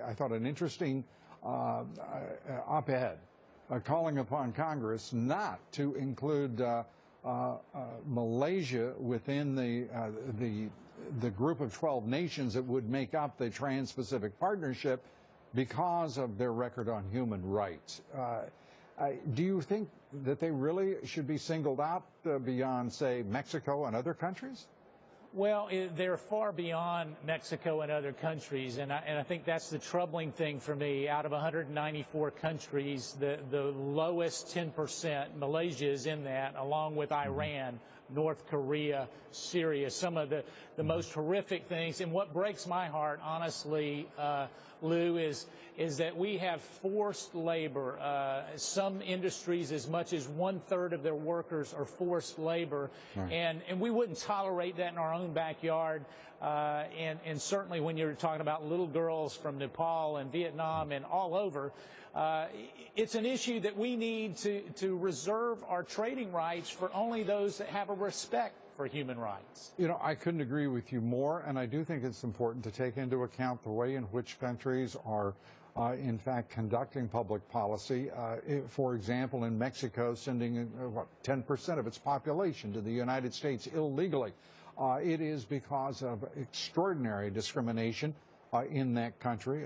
I thought, an interesting op-ed calling upon Congress not to include Malaysia within the group of 12 nations that would make up the Trans-Pacific Partnership because of their record on human rights. Do you think that they really should be singled out beyond, say, Mexico and other countries? Well, they're far beyond Mexico and other countries, and I think that's the troubling thing for me. Out of 194 countries, the lowest 10%, Malaysia is in that, along with Iran, North Korea, Syria, some of the most horrific things. And what breaks my heart, honestly, Lou, is that we have forced labor. Some industries, as much as 1/3 of their workers are forced labor, right. and we wouldn't tolerate that in our own backyard. And certainly when you're talking about little girls from Nepal and Vietnam and all over, it's an issue that we need to reserve our trading rights for only those that have a respect for human rights. You know, I couldn't agree with you more, and I do think it's important to take into account the way in which countries are in fact conducting public policy. For example, in Mexico, sending 10% of its population to the United States illegally. It is because of extraordinary discrimination in that country,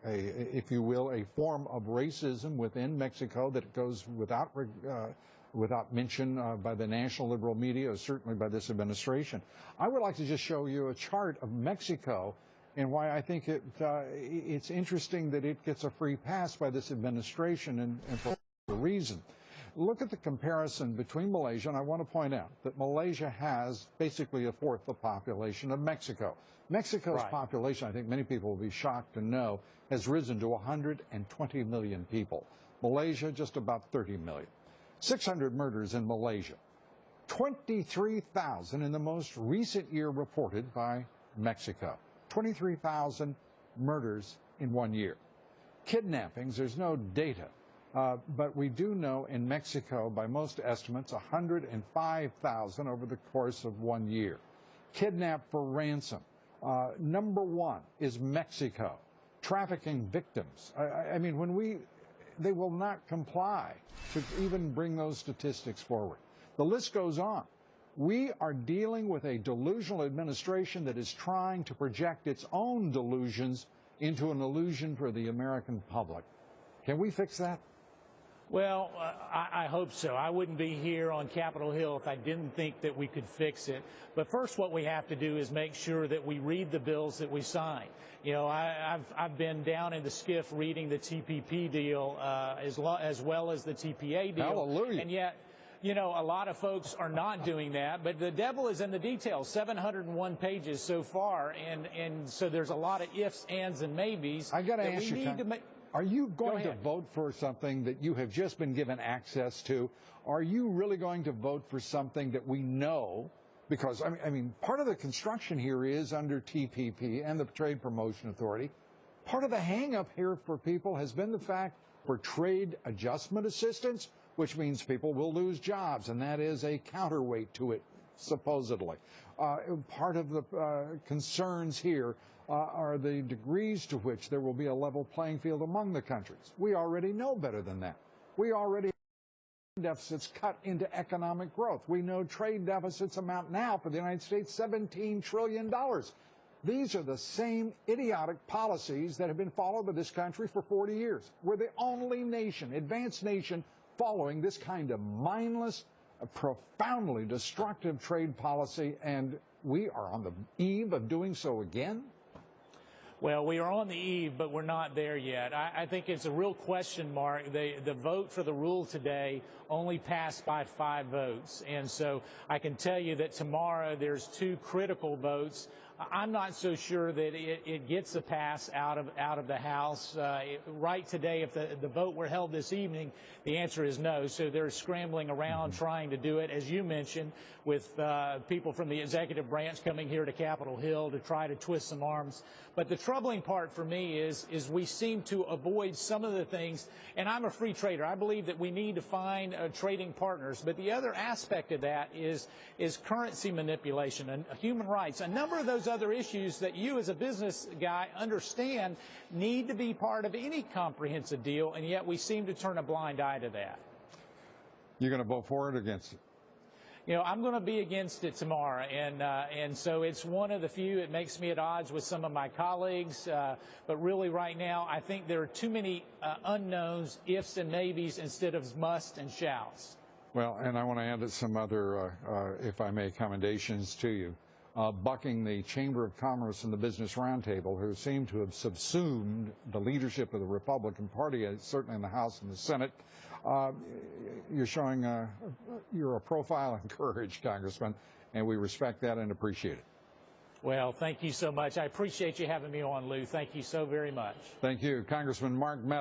if you will, a form of racism within Mexico that goes without mention by the national liberal media, or certainly by this administration. I would like to just show you a chart of Mexico and why I think it's interesting that it gets a free pass by this administration, and for a reason. Look at the comparison between Malaysia, and I want to point out that Malaysia has basically a fourth the population of Mexico. Mexico's population, I think many people will be shocked to know, has risen to 120 million people. Malaysia, just about 30 million. 600 murders in Malaysia. 23,000 in the most recent year reported by Mexico. 23,000 murders in 1 year. Kidnappings, there's no data. But we do know in Mexico, by most estimates, 105,000 over the course of 1 year. Kidnapped for ransom. Number one is Mexico. Trafficking victims. I mean, they will not comply to even bring those statistics forward. The list goes on. We are dealing with a delusional administration that is trying to project its own delusions into an illusion for the American public. Can we fix that? Well, I hope so. I wouldn't be here on Capitol Hill if I didn't think that we could fix it. But first, what we have to do is make sure that we read the bills that we sign. You know, I've been down in the skiff reading the TPP deal as well as the TPA deal. Hallelujah. And yet, you know, a lot of folks are not doing that. But the devil is in the details. 701 pages so far, and so there's a lot of ifs, ands, and maybes. I got to ask you, are you going to vote for something that you have just been given access to? Are you really going to vote for something that we know? Because, I mean, part of the construction here is under TPP and the Trade Promotion Authority. Part of the hang-up here for people has been the fact for trade adjustment assistance, which means people will lose jobs, and that is a counterweight to it, supposedly. Part of the concerns here are the degrees to which there will be a level playing field among the countries. We already know better than that. We already have deficits cut into economic growth. We know trade deficits amount now for the United States $17 trillion. These are the same idiotic policies that have been followed by this country for 40 years. We're the only nation, advanced nation, following this kind of mindless, profoundly destructive trade policy, and we are on the eve of doing so again? Well, we are on the eve, but we're not there yet. I think it's a real question mark. The vote for the rule today only passed by 5 votes. And so I can tell you that tomorrow there's 2 critical votes. I'm not so sure that it gets a pass out of the House. Right today, if the vote were held this evening, the answer is no. So they're scrambling around trying to do it, as you mentioned, with people from the executive branch coming here to Capitol Hill to try to twist some arms. But the troubling part for me is we seem to avoid some of the things, and I'm a free trader. I believe that we need to find trading partners. But the other aspect of that is currency manipulation and human rights. A number of those other issues that you as a business guy understand need to be part of any comprehensive deal, and yet we seem to turn a blind eye to that. You're going to vote for it or against it? You know, I'm going to be against it tomorrow, and so it's one of the few. It makes me at odds with some of my colleagues, but really right now I think there are too many unknowns, ifs and maybes instead of musts and shalls. Well, and I want to add some other, if I may, commendations to you. Bucking the Chamber of Commerce and the Business Roundtable, who seem to have subsumed the leadership of the Republican Party, certainly in the House and the Senate. You're showing you're a profile in courage, Congressman, and we respect that and appreciate it. Well, thank you so much. I appreciate you having me on, Lou. Thank you so very much. Thank you. Congressman Mark Meadows.